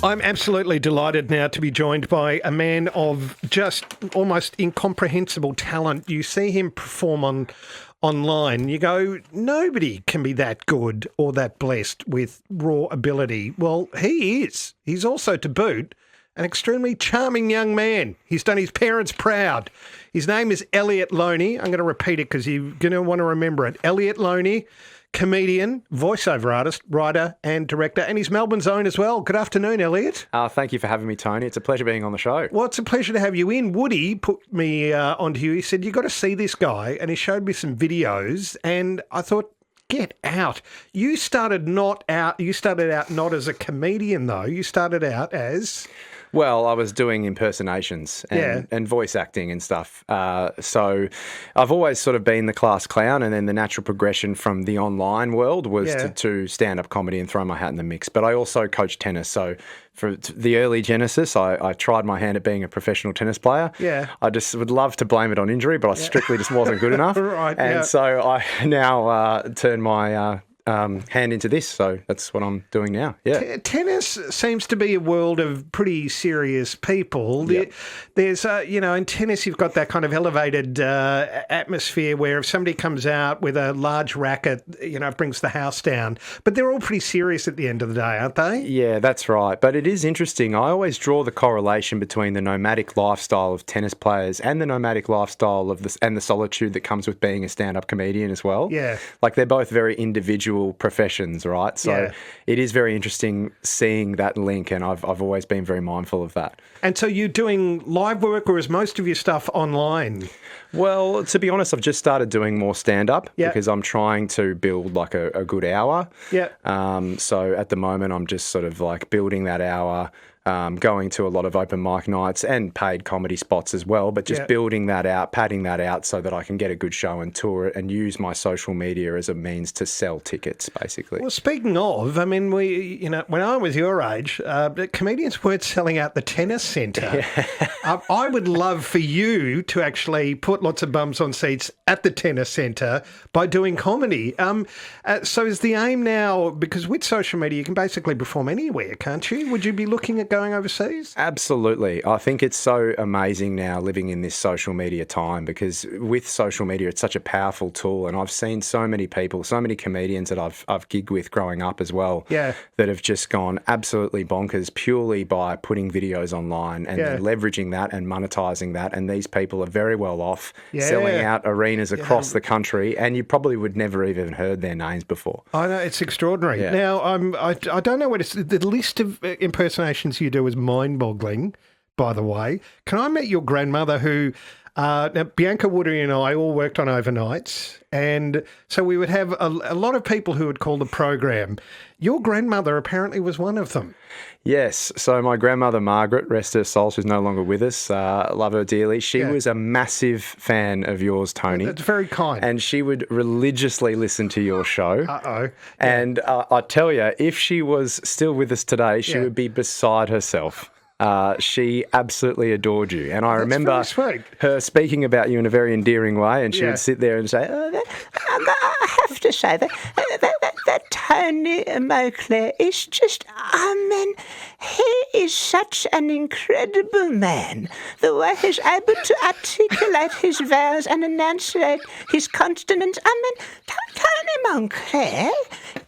I'm absolutely delighted now to be joined by a man of just almost incomprehensible talent. You see him perform online, you go, nobody can be that good or that blessed with raw ability. Well, he is. He's also, to boot, an extremely charming young man. He's done his parents proud. His name is Elliot Loney. I'm going to repeat it because you're going to want to remember it. Elliot Loney. Comedian, voiceover artist, writer and director, and he's Melbourne's own as well. Good afternoon, Elliot. Thank you for having me, Tony. It's a pleasure being on the show. Well, it's a pleasure to have you in. Woody put me onto you. He said, you got to see this guy, and he showed me some videos, and I thought, get out. You started out not as a comedian, though. You started out as... Well, I was doing impersonations and voice acting and stuff. So I've always sort of been the class clown, and then the natural progression from the online world was to stand-up comedy and throw my hat in the mix. But I also coach tennis. So for the early genesis, I tried my hand at being a professional tennis player. Yeah. I just would love to blame it on injury, but I strictly just wasn't good enough. So I now turn my... hand into this, so that's what I'm doing now. Yeah, tennis seems to be a world of pretty serious people. Yep. There's, in tennis you've got that kind of elevated atmosphere where if somebody comes out with a large racket, it brings the house down. But they're all pretty serious at the end of the day, aren't they? Yeah, that's right. But it is interesting. I always draw the correlation between the nomadic lifestyle of tennis players and the nomadic lifestyle of and the solitude that comes with being a stand-up comedian as well. Yeah, like they're both very individual professions, right? So it is very interesting seeing that link, and I've always been very mindful of that. And so you're doing live work, or is most of your stuff online? Well, to be honest, I've just started doing more stand-up because I'm trying to build like a good hour. Yeah. So at the moment, I'm just sort of like building that hour, going to a lot of open mic nights and paid comedy spots as well, but just building that out, padding that out so that I can get a good show and tour it and use my social media as a means to sell tickets, basically. Well, speaking of, I mean, when I was your age, comedians weren't selling out the tennis centre. Yeah. I would love for you to actually put lots of bums on seats at the tennis centre by doing comedy. So is the aim now, because with social media you can basically perform anywhere, can't you? Would you be looking at going overseas? Absolutely. I think it's so amazing now living in this social media time, because with social media it's such a powerful tool, and I've seen so many people, so many comedians that I've gigged with growing up as well, that have just gone absolutely bonkers purely by putting videos online and then leveraging that and monetizing that, and these people are very well off selling out arenas across the country, and you probably would never even heard their names before. I know, it's extraordinary. Yeah. Now, I don't know what it's... The list of impersonations you do is mind-boggling, by the way. Can I meet your grandmother who... now, Bianca Woody and I all worked on overnights, and so we would have a lot of people who would call the program. Your grandmother apparently was one of them. Yes. So my grandmother, Margaret, rest her soul, she's no longer with us. Love her dearly. She was a massive fan of yours, Tony. That's very kind. And she would religiously listen to your show. Uh-oh. And I tell you, if she was still with us today, she would be beside herself. She absolutely adored you. And I remember her speaking about you in a very endearing way, and she would sit there and say, I have to say that Tony Moclair is just, he is such an incredible man. The way he's able to articulate his vowels and enunciate his consonants. Tony Moclair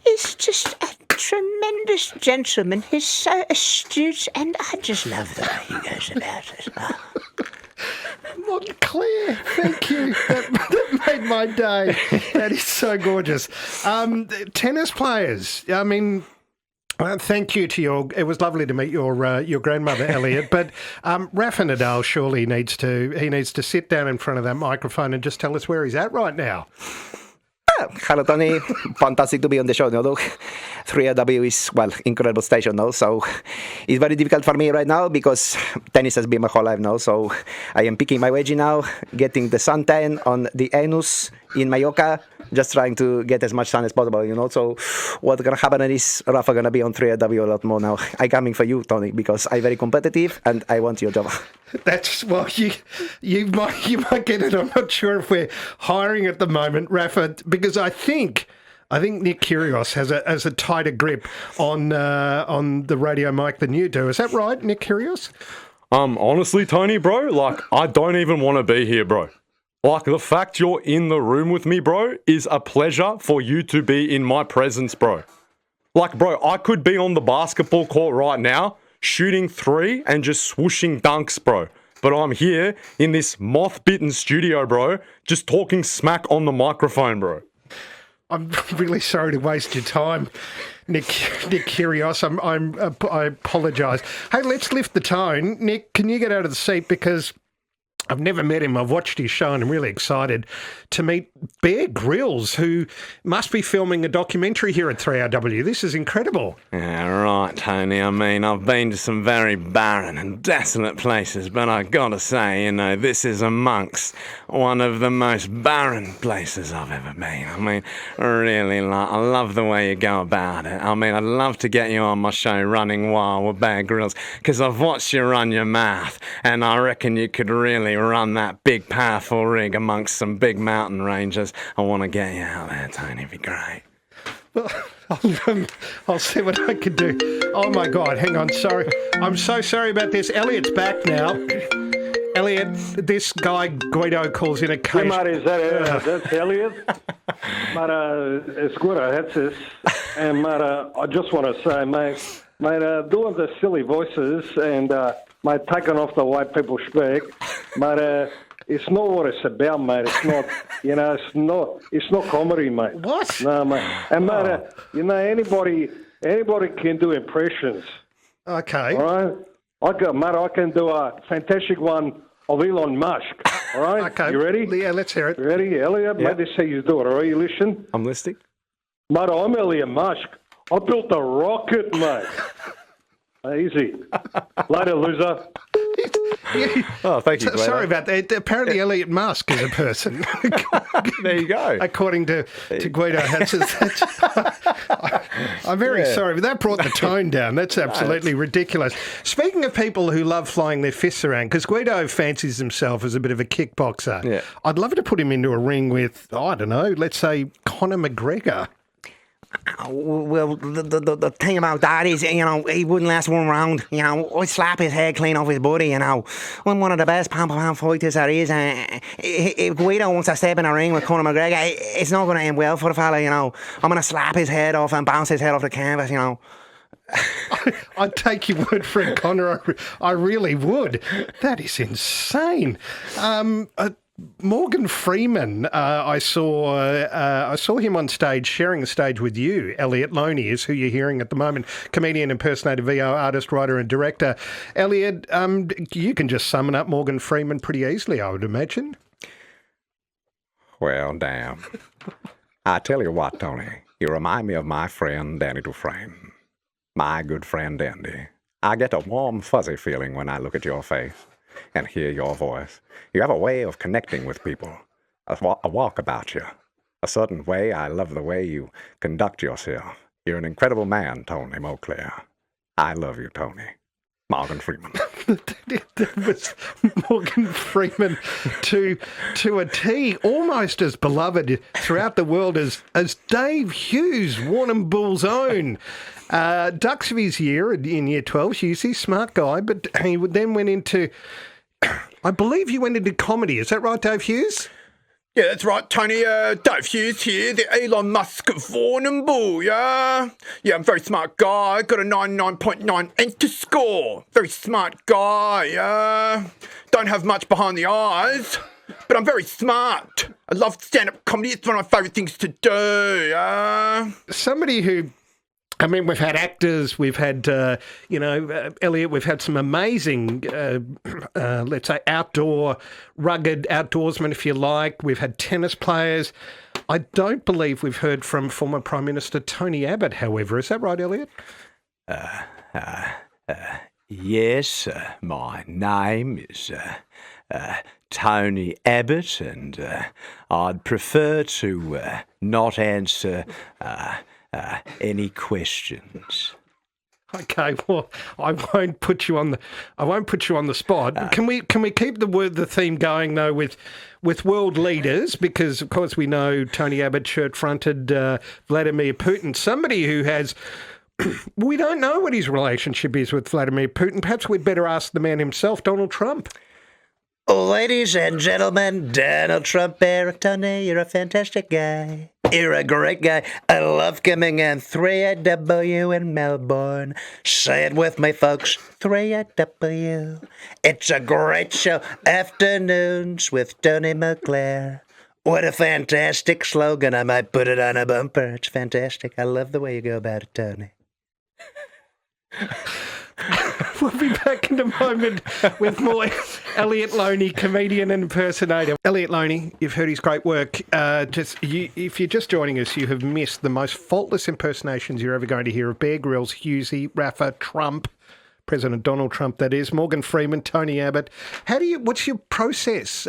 is just a tremendous gentleman. He's so astute, and I just love the way he goes about it. Montclair, thank you. That made my day. That is so gorgeous. Tennis players, I mean... thank you to your... It was lovely to meet your grandmother, Elliot. But Rafael Nadal surely needs to sit down in front of that microphone and just tell us where he's at right now. Hello, Tony. Fantastic to be on the show. No, look, 3AW is, incredible station now. So it's very difficult for me right now because tennis has been my whole life now. So I am picking my wedgie now, getting the suntan on the anus in Mallorca, just trying to get as much sun as possible, So what's going to happen is Rafa going to be on 3AW a lot more now. I'm coming for you, Tony, because I'm very competitive and I want your job. That's, you might get it. I'm not sure if we're hiring at the moment, Rafa, because I think I think Nick Kyrgios has a tighter grip on the radio mic than you do. Is that right, Nick Kyrgios? Honestly, Tony, bro, like, I don't even want to be here, bro. Like, the fact you're in the room with me, bro, is a pleasure for you to be in my presence, bro. Like, bro, I could be on the basketball court right now, shooting 3 and just swooshing dunks, bro. But I'm here in this moth-bitten studio, bro, just talking smack on the microphone, bro. I'm really sorry to waste your time, Nick Kyrgios. I apologise. Hey, let's lift the tone. Nick, can you get out of the seat? Because I've never met him. I've watched his show and I'm really excited to meet Bear Grylls, who must be filming a documentary here at 3RW. This is incredible. Yeah, right, Tony. I mean, I've been to some very barren and desolate places, but I gotta say, you know, this is amongst one of the most barren places I've ever been. I mean, really, I love the way you go about it. I mean, I'd love to get you on my show Running Wild with Bear Grylls, because I've watched you run your mouth, and I reckon you could really run that big, powerful rig amongst some big mountain ranges. I want to get you out there, Tony. It'd be great. Well, I'll see what I can do. Oh, my God. Hang on. Sorry. I'm so sorry about this. Elliot's back now. Elliot, this guy Guido calls in occasionally. Yeah, mate, is that that's Elliot? Mate, it's Guido Hatzis. And, mate, I just want to say, mate, doing the silly voices and, mate, taking off the way people speak, mate, it's not what it's about, mate. It's not, you know, it's not comedy, mate. What? No, mate. And, mate, you know, anybody can do impressions. Okay. All right? I can do a fantastic one of Elon Musk. All right? Okay. You ready? Yeah, let's hear it. You ready, Elliot? Yeah. Mate, this is how you do it, all right? You listen? I'm listening. Mate, I'm Elliot Musk. I built a rocket, mate. Easy. Later, loser. Oh, thank you, Guido. Sorry about that. Apparently, Elliot Musk is a person. There you go. According to Guido Hatzis. I'm very sorry, but that brought the tone down. That's absolutely ridiculous. Speaking of people who love flying their fists around, because Guido fancies himself as a bit of a kickboxer, Yeah. I'd love to put him into a ring with, I don't know, let's say Conor McGregor. Well, the thing about that is, you know, he wouldn't last one round. You know, I'd slap his head clean off his body, you know. I'm one of the best pound-for-pound fighters there is. If Guido wants to step in a ring with Conor McGregor, it's not going to end well for the fella, you know. I'm going to slap his head off and bounce his head off the canvas, you know. I'd take your word for it, Conor. I really would. That is insane. Morgan Freeman, I saw him on stage, sharing the stage with you. Elliot Loney is who you're hearing at the moment. Comedian, impersonator, VO, artist, writer and director. Elliot, you can just summon up Morgan Freeman pretty easily, I would imagine. Well, damn. I tell you what, Tony, you remind me of my friend Danny Dufresne. My good friend Dandy. I get a warm, fuzzy feeling when I look at your face and hear your voice. You have a way of connecting with people, a walk about you, a certain way. I love the way you conduct yourself. You're an incredible man, Tony Moclair. I love you, Tony. Morgan Freeman. That was Morgan Freeman to a T, almost as beloved throughout the world as Dave Hughes, Warrnambool's Bull's own. Ducks of his year in year 12, Hughes, smart guy, but he then went into, I believe you went into comedy. Is that right, Dave Hughes? Yeah, that's right, Tony. Dave Hughes here, the Elon Musk of Warrnambool, yeah? Yeah, I'm a very smart guy. Got a 99.9 enter score. Very smart guy, yeah? Don't have much behind the eyes, but I'm very smart. I love stand-up comedy. It's one of my favourite things to do, yeah? Somebody who... I mean, we've had actors, we've had, Elliot, we've had some amazing, let's say, rugged outdoorsmen, if you like. We've had tennis players. I don't believe we've heard from former Prime Minister Tony Abbott, however. Is that right, Elliot? Yes, my name is Tony Abbott, and I'd prefer to not answer any questions. Okay, well, I won't put you on the spot. Can we keep the theme going though with world leaders, because of course we know Tony Abbott shirt-fronted Vladimir Putin, somebody who has. We don't know what his relationship is with Vladimir Putin. Perhaps we'd better ask the man himself, Donald Trump. Ladies and gentlemen, Donald Trump, Eric Tony, you're a fantastic guy. You're a great guy. I love coming in 3AW in Melbourne. Say it with me, folks. 3AW. It's a great show. Afternoons with Tony Moclair. What a fantastic slogan. I might put it on a bumper. It's fantastic. I love the way you go about it, Tony. We'll be back in a moment with more Elliot Loney, comedian and impersonator. Elliot Loney, you've heard his great work. If you're just joining us, you have missed the most faultless impersonations you're ever going to hear of Bear Grylls, Hughesy, Rafa, Trump, President Donald Trump, that is, Morgan Freeman, Tony Abbott. What's your process?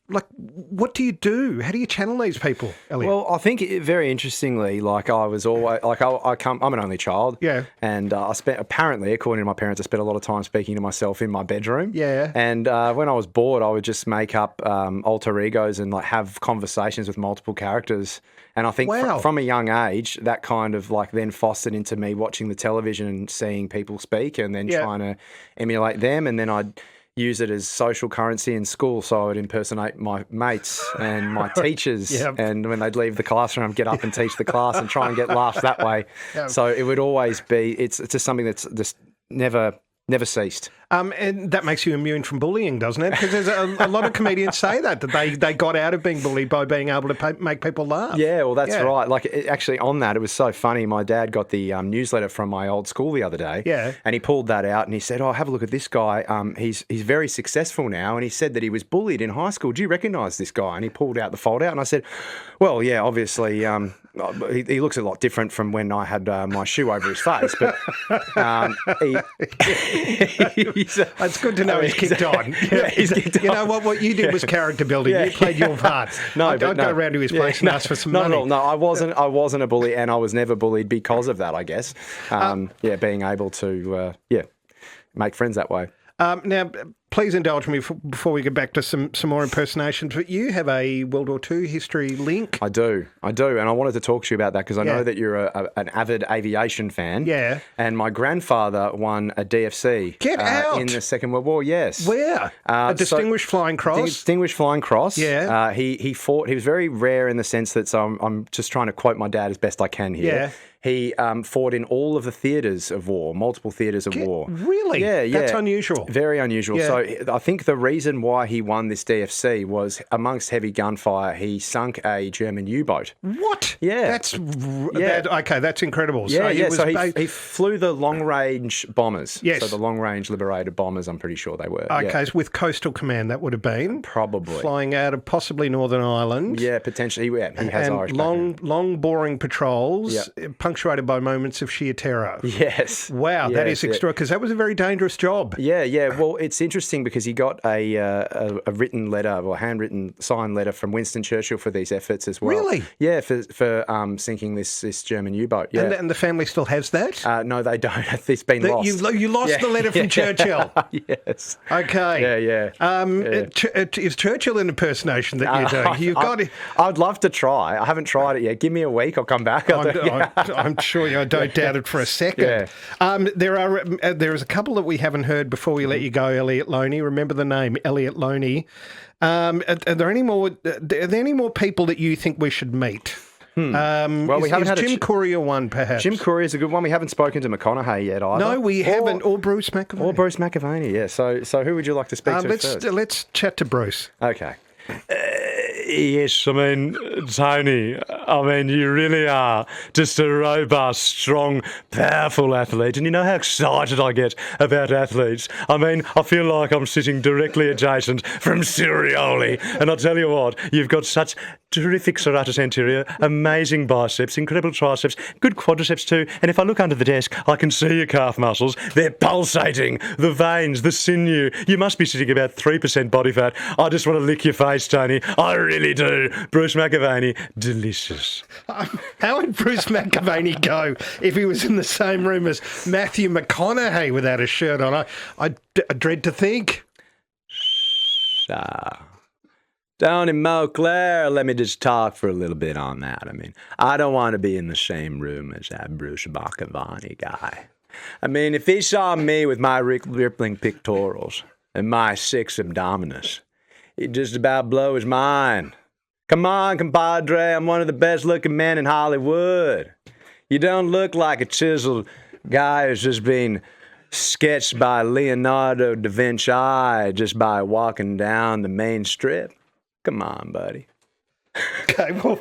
What do you do? How do you channel these people, Elliot? Well, I think very interestingly, I was always I'm an only child. Yeah. And apparently, according to my parents, I spent a lot of time speaking to myself in my bedroom. Yeah. And when I was bored, I would just make up alter egos and have conversations with multiple characters. And I think from a young age, that kind of then fostered into me watching the television and seeing people speak and then trying to emulate them. And then I'd use it as social currency in school, so I would impersonate my mates and my teachers, and when they'd leave the classroom, I'd get up and teach the class and try and get laughs that way. So it would always be, it's just something that's just never ceased. And that makes you immune from bullying, doesn't it? Because there's a lot of comedians say that they got out of being bullied by being able to make people laugh. Yeah, well, that's right. Actually, on that, it was so funny. My dad got the newsletter from my old school the other day. Yeah. And he pulled that out and he said, "Oh, have a look at this guy. He's very successful now." And he said that he was bullied in high school. Do you recognise this guy? And he pulled out the folder out and I said, "Well, yeah, obviously, he looks a lot different from when I had my shoe over his face, but it's good to know he's kicked on. He's kicked on. You know what you did was character building. You played your part. I'd go around to his place and ask for some money. Not at all. No, I wasn't a bully, and I was never bullied because of that, I guess. Being able to make friends that way. Now, please indulge me before we get back to some more impersonations, but you have a World War II history link. I do, and I wanted to talk to you about that because I know that you're an avid aviation fan. Yeah. And my grandfather won a DFC. Get out! In the Second World War, yes. Where? A Distinguished Flying Cross? Distinguished Flying Cross. Yeah. He fought, he was very rare in the sense that, so I'm just trying to quote my dad as best I can here. Yeah. He fought in all of the theatres of war, multiple theatres of war. Really? Yeah. That's unusual. Very unusual. Yeah. So I think the reason why he won this DFC was amongst heavy gunfire, he sunk a German U-boat. What? Yeah. That's incredible. So he flew the long-range bombers. Yes. So the long-range Liberator bombers, I'm pretty sure they were. Okay, so with Coastal Command, that would have been? Probably. Flying out of possibly Northern Ireland. Yeah, potentially. Yeah, he has Irish background. long, boring patrols, punctuated by moments of sheer terror. Yes. Wow, that is extraordinary, because that was a very dangerous job. Yeah. Well, it's interesting because he got a written letter, or handwritten signed letter from Winston Churchill for these efforts as well. Really? Yeah, for sinking this German U-boat. Yeah. And the family still has that? No, they don't. It's been lost. You lost the letter from Churchill? Yes. Okay. Yeah. Is Churchill an impersonation that you do? I'd love to try. I haven't tried it yet. Give me a week, I'll come back. I'm sure I don't doubt it for a second. Yeah. There is a couple that we haven't heard before we let you go, Elliot Loney. Remember the name, Elliot Loney. Are there any more people that you think we should meet? Well, we haven't had Jim Courier one, perhaps. Jim Courier is a good one. We haven't spoken to McConaughey yet either. No, we haven't. Or Bruce McAvaney. Or Bruce McAvaney, yeah. So who would you like to speak to first? Let's chat to Bruce. Okay. Yes, I mean, Tony, you really are just a robust, strong, powerful athlete. And you know how excited I get about athletes. I feel like I'm sitting directly adjacent from Sirioli. And I'll tell you what, you've got such terrific serratus anterior, amazing biceps, incredible triceps, good quadriceps too. And if I look under the desk, I can see your calf muscles. They're pulsating, the veins, the sinew. You must be sitting about 3% body fat. I just want to lick your face, Tony. I really do. Bruce McAvaney, delicious. How would Bruce McAvaney go if he was in the same room as Matthew McConaughey without a shirt on? I dread to think. Tony Moclair, let me just talk for a little bit on that. I mean, I don't want to be in the same room as that Bruce McAvaney guy. I mean, if he saw me with my rippling pectorals and my 6 abdominis, he'd just about blow his mind. Come on, compadre, I'm one of the best looking men in Hollywood. You don't look like a chiseled guy who's just been sketched by Leonardo da Vinci just by walking down the main strip. Come on, buddy. Okay, well,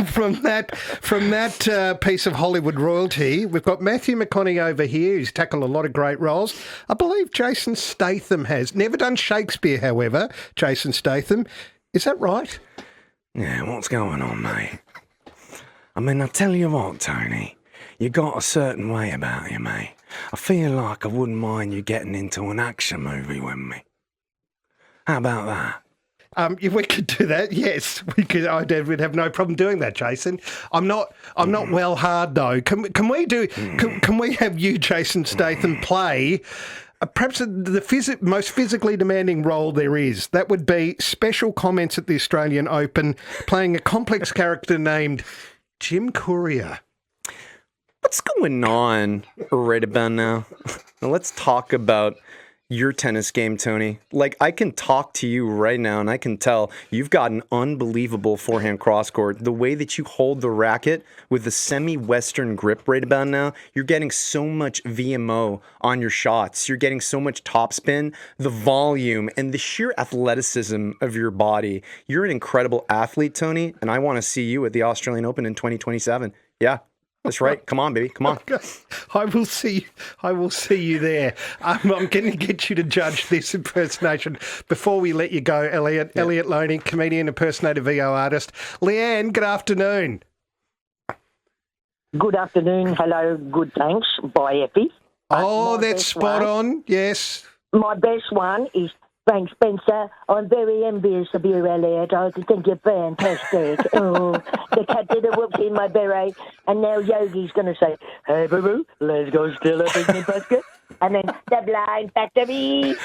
from that piece of Hollywood royalty, we've got Matthew McConaughey over here, who's tackled a lot of great roles. I believe Jason Statham has. Never done Shakespeare, however, Jason Statham. Is that right? Yeah, what's going on, mate? I mean, I'll tell you what, Tony. You got a certain way about you, mate. I feel like I wouldn't mind you getting into an action movie with me. How about that? If we could do that, yes, we could. We'd have no problem doing that, Jason. I'm not well hard though. Can we do? Can we have you, Jason Statham, play perhaps the most physically demanding role there is? That would be special comments at the Australian Open, playing a complex character named Jim Courier. What's going on right about now? Now let's talk about your tennis game, Tony. Like, I can talk to you right now and I can tell you've got an unbelievable forehand cross-court. The way that you hold the racket with a semi-western grip right about now, you're getting so much VMO on your shots. You're getting so much topspin, the volume, and the sheer athleticism of your body. You're an incredible athlete, Tony, and I want to see you at the Australian Open in 2027. Yeah. That's right. Come on, baby. Come on. I will see you there. I'm going to get you to judge this impersonation before we let you go, Elliot. Yeah. Elliot Loney, comedian, impersonator, VO artist. Leanne, good afternoon. Good afternoon. Hello. Good thanks. Bye, Effie. Oh, that's spot on. Yes. My best one is, thanks, Spencer. I'm very envious of you, Elliot. I think you're fantastic. Oh, the cat did a whoops in my beret, and now Yogi's going to say, "Hey, boo-boo, let's go steal a picnic basket." And then the blind factory.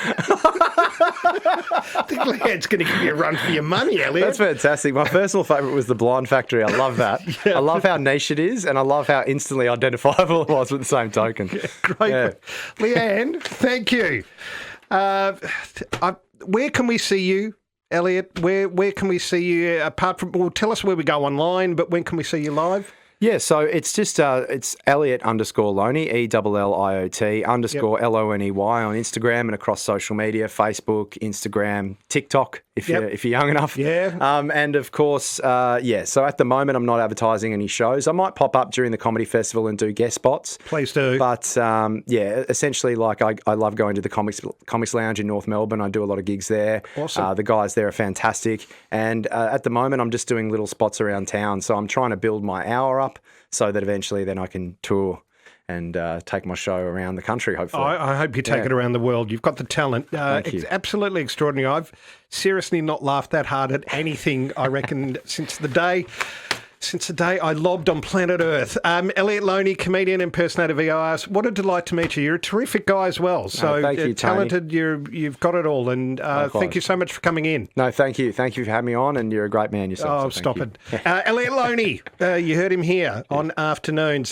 I think Leanne's going to give you a run for your money, Elliot. That's fantastic. My personal favourite was the Blind Factory. I love that. Yeah. I love how niche it is, and I love how instantly identifiable it was with the same token. Yeah, great. Yeah. Leanne, thank you. Where can we see you, Elliot? Where can we see you apart from? Well, tell us where we go online, but when can we see you live? Yeah, so it's just it's Elliot _Loney, ELLIOT _ LONEY on Instagram and across social media, Facebook, Instagram, TikTok, if you're young enough. Yeah. And of course, so at the moment I'm not advertising any shows. I might pop up during the comedy festival and do guest spots. Please do. But essentially, like I love going to the Comics Lounge in North Melbourne. I do a lot of gigs there. Awesome. The guys there are fantastic. And at the moment I'm just doing little spots around town. So I'm trying to build my hour up so that eventually then I can tour and take my show around the country, hopefully. I hope you take it around the world. You've got the talent. It's absolutely extraordinary. I've seriously not laughed that hard at anything, I reckon, since the day I lobbed on planet Earth. Elliot Loney, comedian, impersonator, VORs. What a delight to meet you. You're a terrific guy as well. So thank you, talented, you've got it all. And thank you so much for coming in. No, thank you. Thank you for having me on, and you're a great man yourself. Oh, so stop it. Elliot Loney, you heard him here on Afternoons.